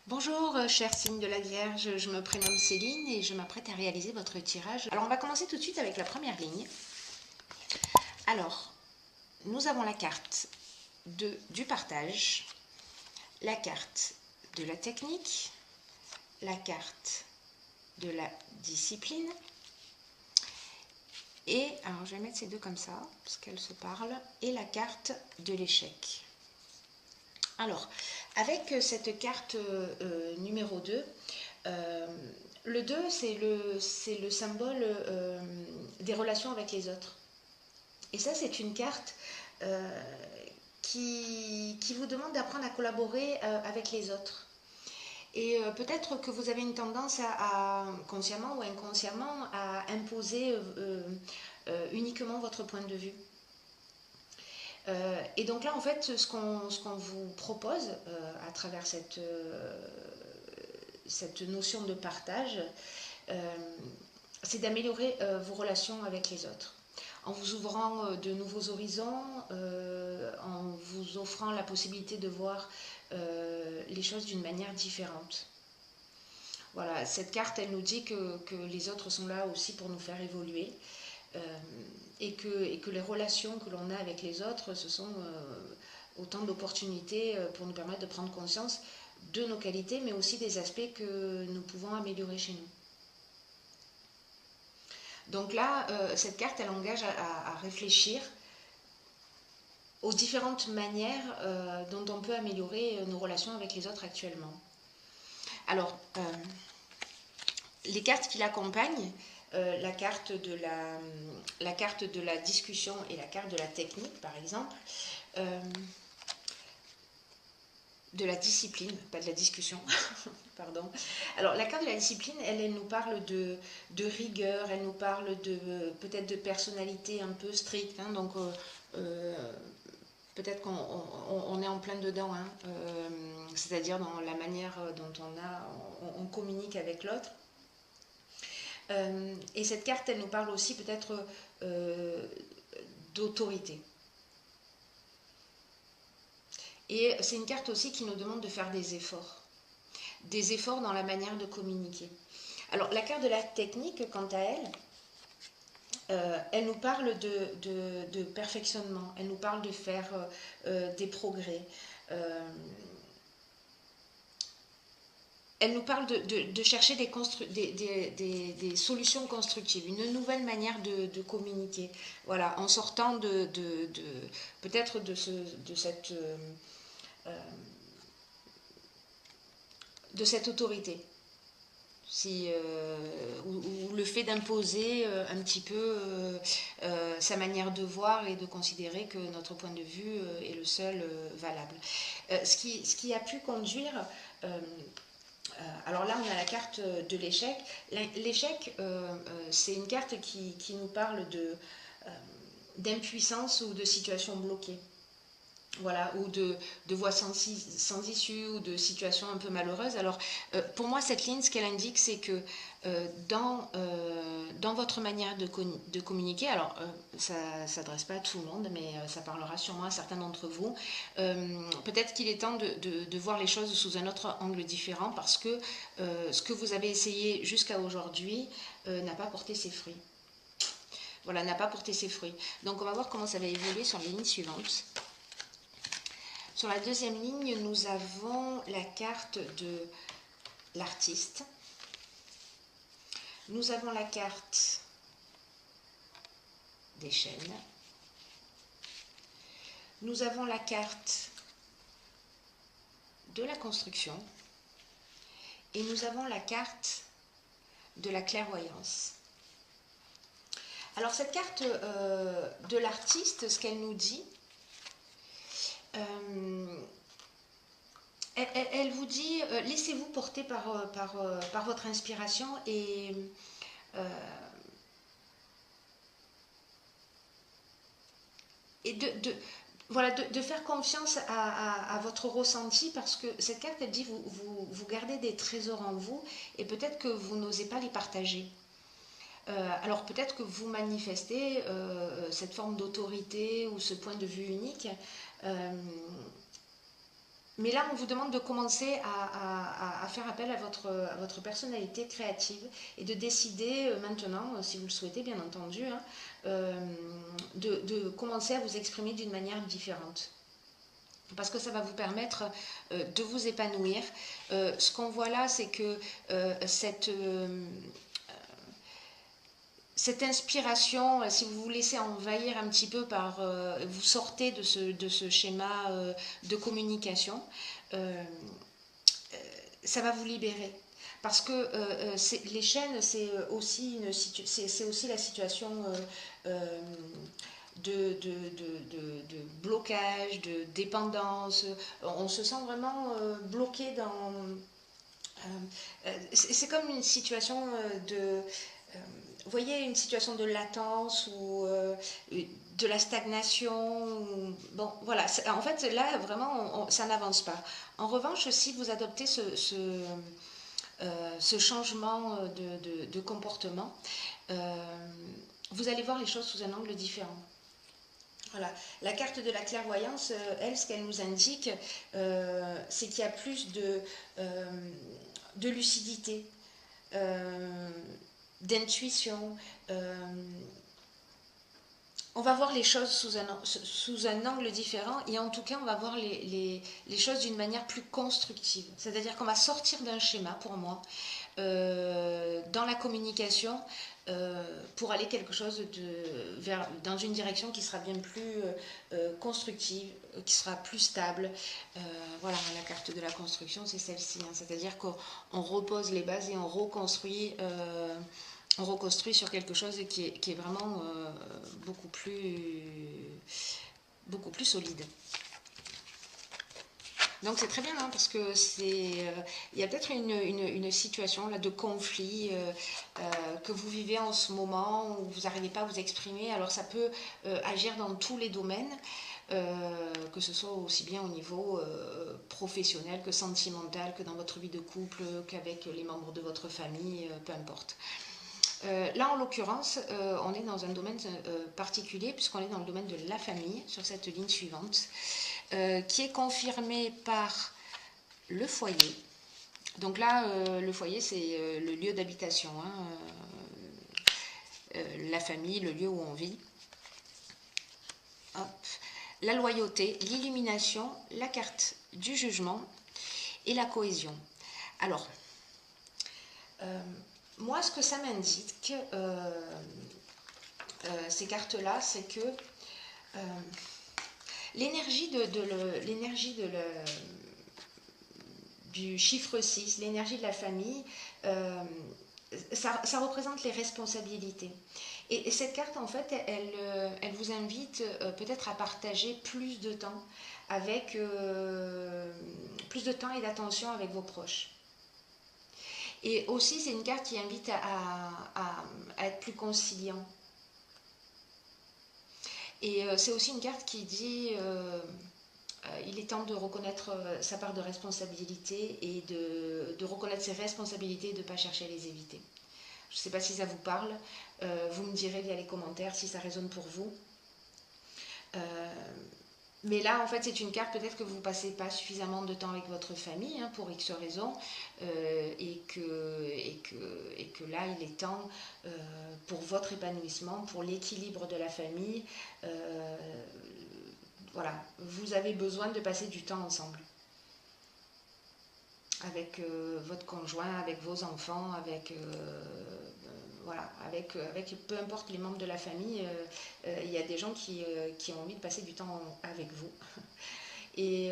Bonjour, cher signe de la Vierge, je me prénomme Céline et je m'apprête à réaliser votre tirage. Alors, on va commencer tout de suite avec la première ligne. Alors, nous avons la carte du partage, la carte de la technique, la carte de la discipline et, alors je vais mettre ces deux comme ça, parce qu'elles se parlent, et la carte de l'échec. Alors, avec cette carte numéro 2, le 2, c'est le symbole des relations avec les autres. Et ça, c'est une carte qui vous demande d'apprendre à collaborer avec les autres. Et peut-être que vous avez une tendance consciemment ou inconsciemment, à imposer uniquement votre point de vue. Et donc là, en fait, ce qu'on vous propose à travers cette notion de partage, c'est d'améliorer vos relations avec les autres. En vous ouvrant de nouveaux horizons, en vous offrant la possibilité de voir les choses d'une manière différente. Voilà, cette carte, elle nous dit que les autres sont là aussi pour nous faire évoluer. Et que les relations que l'on a avec les autres, ce sont autant d'opportunités pour nous permettre de prendre conscience de nos qualités, mais aussi des aspects que nous pouvons améliorer chez nous. Donc là, cette carte, elle engage à réfléchir aux différentes manières dont on peut améliorer nos relations avec les autres actuellement. Alors, les cartes qui l'accompagnent, la carte de la discussion et la carte de la technique, par exemple, de la discipline, pas de la discussion, pardon. Alors, la carte de la discipline, elle nous parle de rigueur, elle nous parle peut-être de personnalité un peu stricte, hein, donc peut-être qu'on est en plein dedans, hein, c'est-à-dire dans la manière dont on communique avec l'autre. Et cette carte, elle nous parle aussi peut-être d'autorité. Et c'est une carte aussi qui nous demande de faire des efforts dans la manière de communiquer. Alors, la carte de la technique, quant à elle, elle nous parle de perfectionnement, elle nous parle de faire des progrès. Elle nous parle de chercher des solutions constructives, une nouvelle manière de communiquer. Voilà, en sortant peut-être de cette autorité. Ou le fait d'imposer un petit peu sa manière de voir et de considérer que notre point de vue est le seul valable. Ce qui a pu conduire... alors là, on a la carte de l'échec. L'échec, c'est une carte qui nous parle d'impuissance ou de situation bloquée. Voilà, ou de voies sans issue, ou de situations un peu malheureuses. Alors, pour moi, cette ligne, ce qu'elle indique, c'est que dans votre manière de communiquer, alors ça ne s'adresse pas à tout le monde, mais ça parlera sûrement à certains d'entre vous, peut-être qu'il est temps de voir les choses sous un autre angle différent, parce que ce que vous avez essayé jusqu'à aujourd'hui n'a pas porté ses fruits. Voilà, n'a pas porté ses fruits. Donc, on va voir comment ça va évoluer sur les lignes suivantes. Sur la deuxième ligne, nous avons la carte de l'artiste. Nous avons la carte des chaînes. Nous avons la carte de la construction. Et nous avons la carte de la clairvoyance. Alors cette carte de l'artiste, ce qu'elle nous dit, elle vous dit, laissez-vous porter par votre inspiration et voilà, de faire confiance à votre ressenti, parce que cette carte, elle dit, vous gardez des trésors en vous et peut-être que vous n'osez pas les partager. Alors peut-être que vous manifestez cette forme d'autorité ou ce point de vue unique, Mais là, on vous demande de commencer à faire appel à votre personnalité créative et de décider maintenant, si vous le souhaitez bien entendu, hein, de commencer à vous exprimer d'une manière différente. Parce que ça va vous permettre de vous épanouir. Ce qu'on voit là, c'est que cette inspiration, si vous vous laissez envahir un petit peu par, vous sortez de ce schéma de communication, ça va vous libérer. Parce que les chaînes, c'est aussi, c'est aussi la situation de blocage, de dépendance. On se sent vraiment bloqué dans... c'est comme une situation vous voyez, une situation de latence ou de la stagnation. Bon, voilà. En fait, là, vraiment, ça n'avance pas. En revanche, si vous adoptez ce changement de comportement, vous allez voir les choses sous un angle différent. Voilà. La carte de la clairvoyance, elle, ce qu'elle nous indique, c'est qu'il y a plus de lucidité, d'intuition. On va voir les choses sous un angle différent et en tout cas, on va voir les choses d'une manière plus constructive. C'est-à-dire qu'on va sortir d'un schéma, pour moi, dans la communication pour aller quelque chose dans une direction qui sera bien plus constructive, qui sera plus stable. Voilà, la carte de la construction, c'est celle-ci. Hein, c'est-à-dire qu'on repose les bases et on reconstruit sur quelque chose qui est vraiment beaucoup plus solide. Donc c'est très bien, hein, parce que il y a peut-être une situation là de conflit que vous vivez en ce moment où vous n'arrivez pas à vous exprimer. Alors ça peut agir dans tous les domaines, que ce soit aussi bien au niveau professionnel que sentimental, que dans votre vie de couple, qu'avec les membres de votre famille, peu importe. Là, en l'occurrence, on est dans un domaine particulier, puisqu'on est dans le domaine de la famille, sur cette ligne suivante, qui est confirmée par le foyer. Donc là, le foyer, c'est le lieu d'habitation, hein, la famille, le lieu où on vit. Hop. La loyauté, l'illumination, la carte du jugement et la cohésion. Alors, moi, ce que ça m'indique, ces cartes-là, c'est que l'énergie du chiffre 6, l'énergie de la famille, ça représente les responsabilités. Et cette carte, en fait, elle vous invite peut-être à partager plus de temps plus de temps et d'attention avec vos proches. Et aussi, c'est une carte qui invite à être plus conciliant. Et c'est aussi une carte qui dit il est temps de reconnaître sa part de responsabilité et de reconnaître ses responsabilités et de ne pas chercher à les éviter. Je ne sais pas si ça vous parle. Vous me direz via les commentaires si ça résonne pour vous. Mais là, en fait, c'est une carte peut-être que vous ne passez pas suffisamment de temps avec votre famille, hein, pour X raisons, et que là, il est temps pour votre épanouissement, pour l'équilibre de la famille. Voilà, vous avez besoin de passer du temps ensemble. Avec votre conjoint, avec vos enfants, voilà, avec peu importe les membres de la famille, il y a des gens qui ont envie de passer du temps avec vous. Et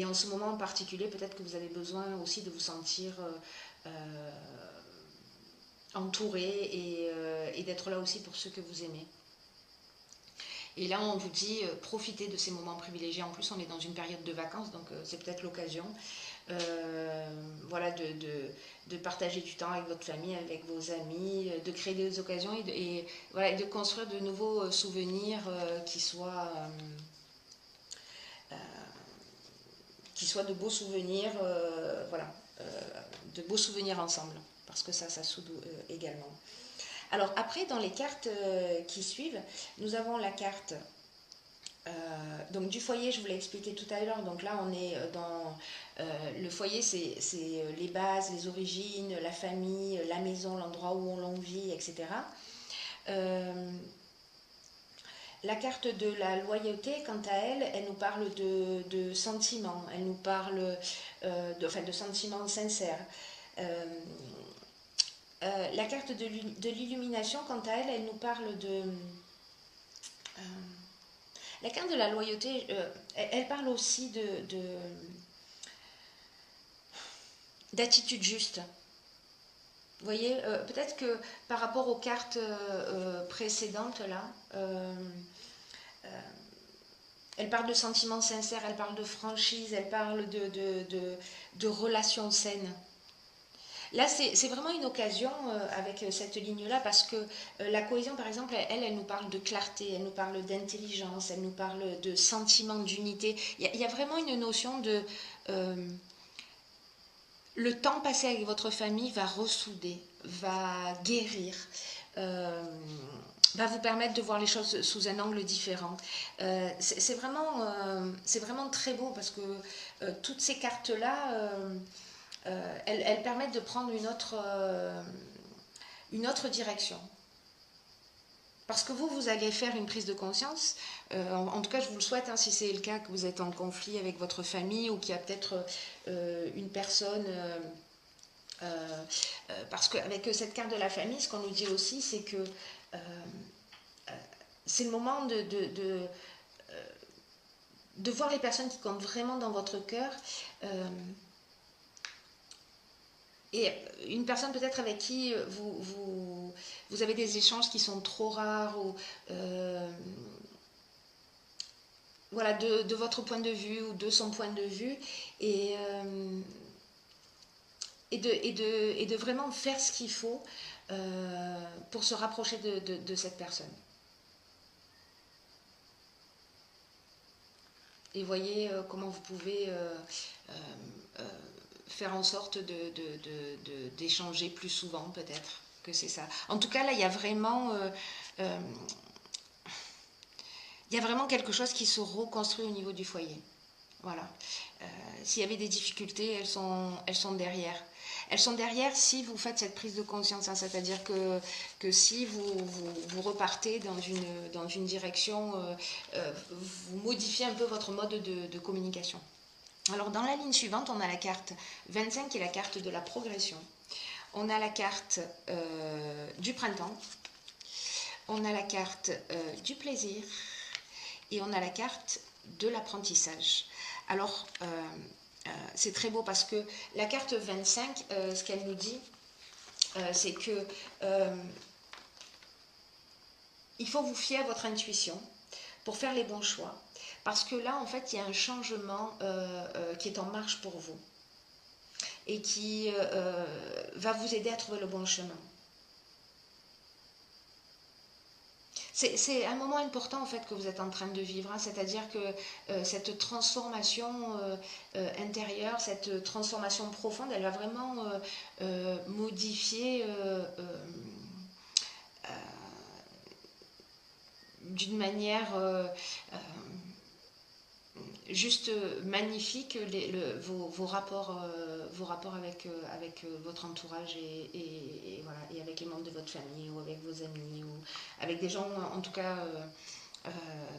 en ce moment en particulier, peut-être que vous avez besoin aussi de vous sentir entouré et d'être là aussi pour ceux que vous aimez. Et là, on vous dit, profitez de ces moments privilégiés. En plus, on est dans une période de vacances, donc c'est peut-être l'occasion voilà, de partager du temps avec votre famille, avec vos amis, de créer des occasions et voilà, de construire de nouveaux souvenirs qui soient de beaux souvenirs, voilà, de beaux souvenirs ensemble, parce que ça soude également. Alors après, dans les cartes qui suivent, nous avons la carte Donc du foyer, je vous l'ai expliqué tout à l'heure, donc là on est dans le foyer, c'est les bases, les origines, la famille, la maison, l'endroit où l'on vit, etc. Euh, la carte de la loyauté, quant à elle, elle nous parle de sentiments, elle nous parle de sentiments sincères. Euh, la carte de l'illumination, quant à elle, elle nous parle de... Euh, la carte de la loyauté, elle parle aussi d'attitude juste. Vous voyez, peut-être que par rapport aux cartes précédentes, là, elle parle de sentiments sincères, elle parle de franchise, elle parle de relations saines. Là, c'est vraiment une occasion avec cette ligne-là parce que la cohésion, par exemple, elle nous parle de clarté, elle nous parle d'intelligence, elle nous parle de sentiment d'unité. Il y a vraiment une notion de... le temps passé avec votre famille va ressouder, va guérir, euh, va vous permettre de voir les choses sous un angle différent. C'est vraiment très beau parce que toutes ces cartes-là, elles permettent de prendre une autre direction. Parce que vous allez faire une prise de conscience. En tout cas, je vous le souhaite, hein, si c'est le cas que vous êtes en conflit avec votre famille ou qu'il y a peut-être une personne... parce qu'avec cette carte de la famille, ce qu'on nous dit aussi, c'est que c'est le moment de voir les personnes qui comptent vraiment dans votre cœur. Et une personne peut-être avec qui vous avez des échanges qui sont trop rares ou voilà, de votre point de vue ou de son point de vue et de vraiment faire ce qu'il faut pour se rapprocher de cette personne. Et voyez comment vous pouvez faire en sorte d'échanger plus souvent peut-être que c'est ça. En tout cas là il y a vraiment quelque chose qui se reconstruit au niveau du foyer. Voilà. S'il y avait des difficultés, elles sont derrière. Elles sont derrière si vous faites cette prise de conscience, hein, c'est-à-dire que si vous repartez dans une direction, vous modifiez un peu votre mode de communication. Alors dans la ligne suivante, on a la carte 25 qui est la carte de la progression. On a la carte du printemps. On a la carte du plaisir. Et on a la carte de l'apprentissage. Alors, c'est très beau parce que la carte 25, ce qu'elle nous dit, c'est que il faut vous fier à votre intuition pour faire les bons choix. Parce que là, en fait, il y a un changement qui est en marche pour vous et qui va vous aider à trouver le bon chemin. C'est un moment important en fait que vous êtes en train de vivre, hein, c'est-à-dire que cette transformation intérieure, cette transformation profonde, elle va vraiment modifier d'une manière juste magnifique vos rapports avec votre entourage voilà, et avec les membres de votre famille ou avec vos amis ou avec des gens en tout cas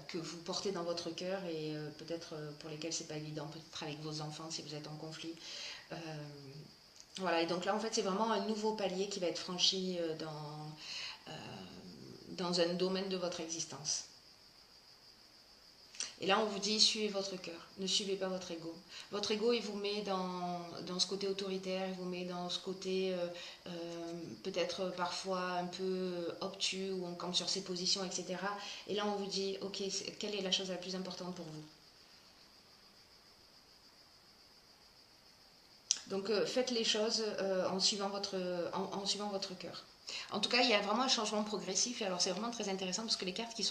que vous portez dans votre cœur et peut-être pour lesquels c'est pas évident, peut-être avec vos enfants si vous êtes en conflit. Voilà, et donc là en fait c'est vraiment un nouveau palier qui va être franchi dans un domaine de votre existence. Et là, on vous dit, suivez votre cœur, ne suivez pas votre ego. Votre ego, il vous met dans ce côté autoritaire, il vous met dans ce côté peut-être parfois un peu obtus, où on campe sur ses positions, etc. Et là, on vous dit, ok, quelle est la chose la plus importante pour vous? Donc, faites les choses en suivant votre cœur. En tout cas, il y a vraiment un changement progressif. Et alors, c'est vraiment très intéressant parce que les cartes qui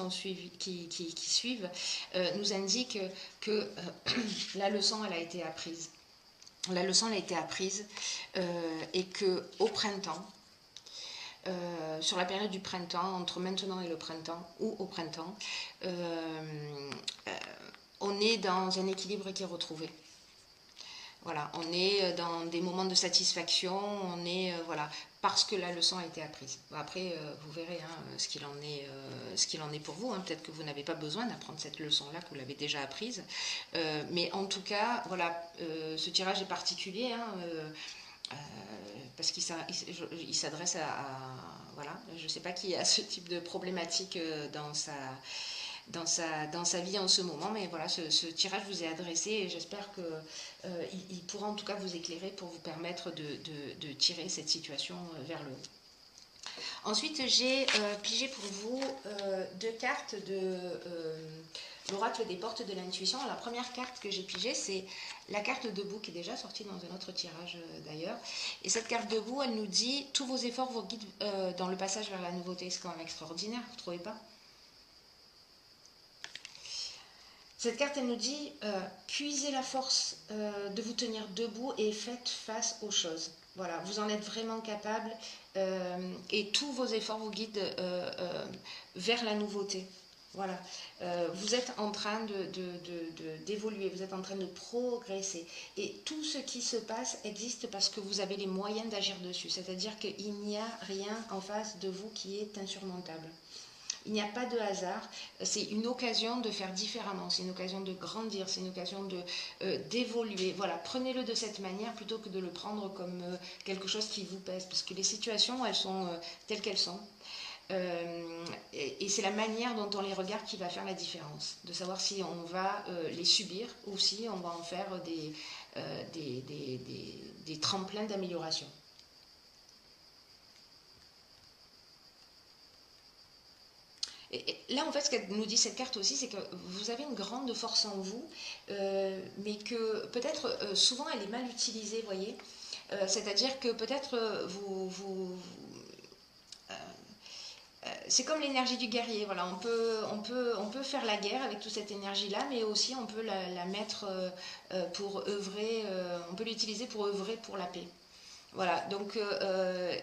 suivent nous indiquent que la leçon, elle a été apprise. La leçon, elle a été apprise et qu'au printemps, sur la période du printemps, entre maintenant et le printemps, ou au printemps, on est dans un équilibre qui est retrouvé. Voilà, on est dans des moments de satisfaction, on est voilà, parce que la leçon a été apprise. Après, vous verrez hein, ce qu'il en est pour vous. Hein. Peut-être que vous n'avez pas besoin d'apprendre cette leçon-là, que vous l'avez déjà apprise. Mais en tout cas, voilà, ce tirage est particulier. Hein, parce qu'il s'adresse voilà, je ne sais pas qui a ce type de problématique dans sa vie en ce moment, mais voilà, ce tirage vous est adressé et j'espère qu'il pourra en tout cas vous éclairer pour vous permettre de tirer cette situation vers le haut. Ensuite, j'ai pigé pour vous deux cartes de l'oracle des portes de l'intuition. La première carte que j'ai pigée, c'est la carte debout qui est déjà sortie dans un autre tirage d'ailleurs. Et cette carte debout, elle nous dit tous vos efforts vous guident dans le passage vers la nouveauté. C'est quand même extraordinaire, vous ne trouvez pas ? Cette carte, elle nous dit puisez la force de vous tenir debout et faites face aux choses. Voilà, vous en êtes vraiment capable et tous vos efforts vous guident vers la nouveauté. Voilà, vous êtes en train d'évoluer, vous êtes en train de progresser. Et tout ce qui se passe existe parce que vous avez les moyens d'agir dessus. C'est-à-dire qu'il n'y a rien en face de vous qui est insurmontable. Il n'y a pas de hasard, c'est une occasion de faire différemment, c'est une occasion de grandir, c'est une occasion d'évoluer. Voilà, prenez-le de cette manière plutôt que de le prendre comme quelque chose qui vous pèse, parce que les situations, elles sont telles qu'elles sont. Et c'est la manière dont on les regarde qui va faire la différence, de savoir si on va les subir ou si on va en faire des tremplins d'amélioration. Et là, en fait, ce qu'elle nous dit cette carte aussi, c'est que vous avez une grande force en vous, mais que peut-être souvent elle est mal utilisée, voyez. C'est-à-dire que peut-être c'est comme l'énergie du guerrier. Voilà, on peut faire la guerre avec toute cette énergie-là, mais aussi on peut la mettre pour œuvrer, on peut l'utiliser pour œuvrer pour la paix. Voilà, donc,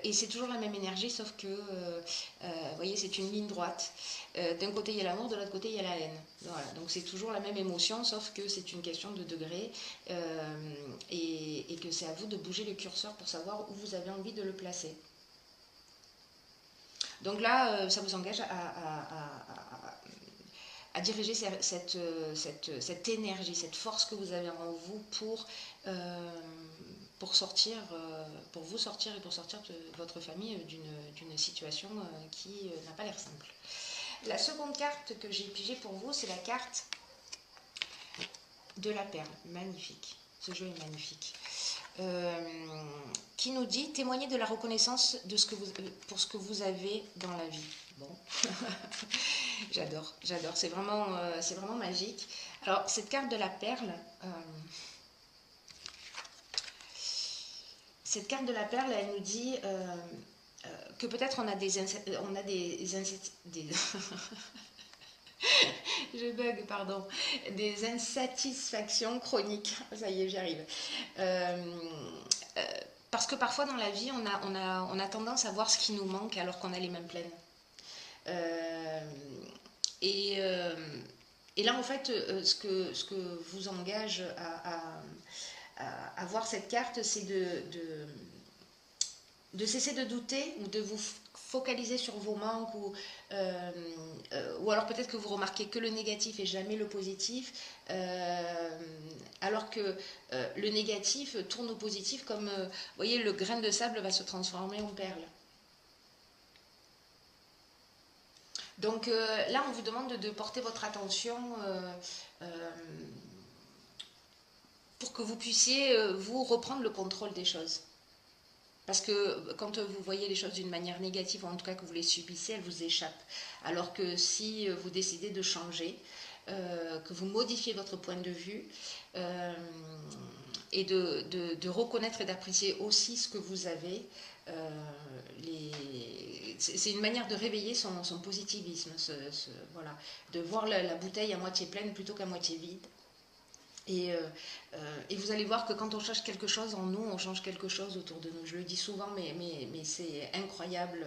et c'est toujours la même énergie, sauf que, vous voyez, c'est une ligne droite. D'un côté, il y a l'amour, de l'autre côté, il y a la haine. Voilà, donc c'est toujours la même émotion, sauf que c'est une question de degré, et que c'est à vous de bouger le curseur pour savoir où vous avez envie de le placer. Donc là, ça vous engage à diriger cette énergie, cette force que vous avez en vous pour sortir, pour vous sortir et pour sortir de votre famille d'une situation qui n'a pas l'air simple. La seconde carte que j'ai pigée pour vous, c'est la carte de la perle. Magnifique. Ce jeu est magnifique. Qui nous dit témoigner de la reconnaissance pour ce que vous avez dans la vie. Bon, j'adore. C'est vraiment magique. Alors, cette carte de la perle, elle nous dit que peut-être on a des je bug, pardon, des insatisfactions chroniques. Ça y est, j'y arrive. Parce que parfois dans la vie, on a tendance à voir ce qui nous manque alors qu'on a les mains pleines. Et là, en fait, ce que vous engage à voir cette carte, c'est de cesser de douter ou de vous focaliser sur vos manques ou alors peut-être que vous remarquez que le négatif et jamais le positif, alors que le négatif tourne au positif comme, vous voyez, le grain de sable va se transformer en perle. Donc là, on vous demande de porter votre attention pour que vous puissiez vous reprendre le contrôle des choses. Parce que quand vous voyez les choses d'une manière négative, ou en tout cas que vous les subissez, elles vous échappent. Alors que si vous décidez de changer, que vous modifiez votre point de vue, et de reconnaître et d'apprécier aussi ce que vous avez, c'est une manière de réveiller son positivisme, voilà, de voir la bouteille à moitié pleine plutôt qu'à moitié vide. Et vous allez voir que quand on cherche quelque chose en nous, on change quelque chose autour de nous. Je le dis souvent, mais c'est incroyable